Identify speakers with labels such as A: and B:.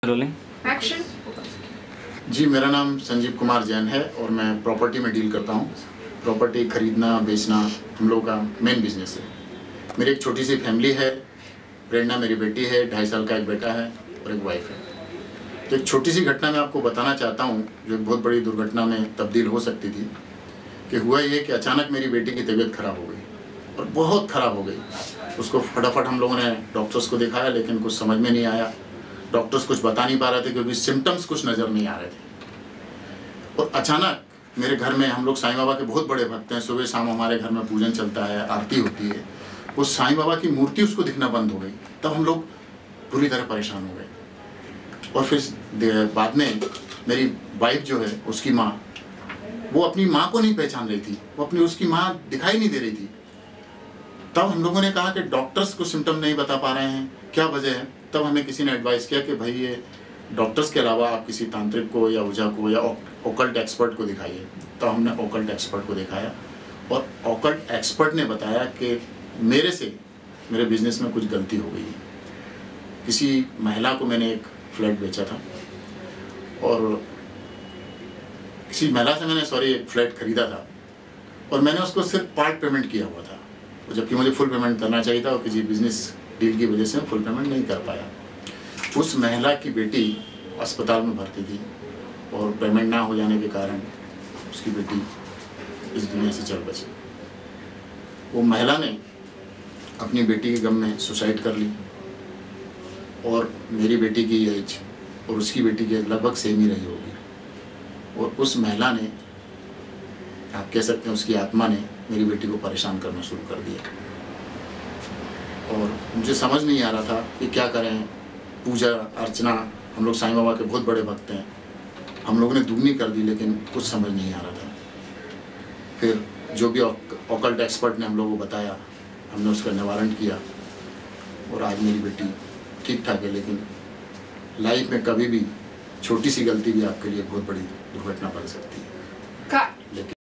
A: Rolling
B: action.
C: जी, मेरा नाम संजीव कुमार जैन है और मैं प्रॉपर्टी में डील करता हूँ। प्रॉपर्टी खरीदना बेचना हम लोगों का मेन बिजनेस है। मेरी एक छोटी सी फैमिली है। प्रेरणा मेरी बेटी है, 2.5 साल का एक बेटा है और एक वाइफ है। तो एक छोटी सी घटना मैं आपको बताना चाहता हूँ जो एक बहुत बड़ी दुर्घटना में तब्दील हो सकती थी। कि हुआ ये कि अचानक मेरी बेटी की तबीयत खराब हो गई और बहुत ख़राब हो गई। उसको फटाफट हम लोगों ने डॉक्टर्स को दिखाया, लेकिन कुछ समझ में नहीं आया। डॉक्टर्स कुछ बता नहीं पा रहे थे क्योंकि सिम्टम्स कुछ नज़र नहीं आ रहे थे। और अचानक मेरे घर में, हम लोग साईं बाबा के बहुत बड़े भक्त हैं, सुबह शाम हमारे घर में पूजन चलता है, आरती होती है। वो साईं बाबा की मूर्ति उसको दिखना बंद हो गई। तब हम लोग पूरी तरह परेशान हो गए। और फिर बाद में मेरी वाइफ जो है, उसकी माँ, वो अपनी माँ को नहीं पहचान रही थी। वो अपनी उसकी माँ दिखाई नहीं दे रही थी। तब हम लोगों ने कहा कि डॉक्टर्स को सिम्टम नहीं बता पा रहे हैं, क्या वजह है। तब हमें किसी ने एडवाइस किया कि भाई ये डॉक्टर्स के अलावा आप किसी तांत्रिक को या ओझा को या ओकल्ट एक्सपर्ट को दिखाइए। तो हमने ओकल्ट एक्सपर्ट को दिखाया और ओकल्ट एक्सपर्ट ने बताया कि मेरे से मेरे बिजनेस में कुछ गलती हो गई है। किसी महिला को मैंने एक फ्लैट बेचा था और किसी महिला से मैंने एक फ्लैट खरीदा था और मैंने उसको सिर्फ पार्ट पेमेंट किया हुआ था, जबकि मुझे फुल पेमेंट करना चाहिए था और किसी बिजनेस डील की वजह से फुल पेमेंट नहीं कर पाया। उस महिला की बेटी अस्पताल में भर्ती थी और पेमेंट ना हो जाने के कारण उसकी बेटी इस दुनिया से चल बची। वो महिला ने अपनी बेटी के गम में सुसाइड कर ली और मेरी बेटी की एज और उसकी बेटी की लगभग सेम ही रही होगी। और उस महिला ने, आप कह सकते हैं उसकी आत्मा ने, मेरी बेटी को परेशान करना शुरू कर दिया। और मुझे समझ नहीं आ रहा था कि क्या करें। पूजा अर्चना, हम लोग साईं बाबा के बहुत बड़े भक्त हैं, हम लोगों ने दुगनी कर दी, लेकिन कुछ समझ नहीं आ रहा था। फिर जो भी ऑकल्ट एक्सपर्ट ने हम लोगों को बताया, हमने उसका निवारण किया और आज मेरी बेटी ठीक ठाक है। लेकिन लाइफ में कभी भी छोटी सी गलती भी आपके लिए बहुत बड़ी दुर्घटना बन सकती है।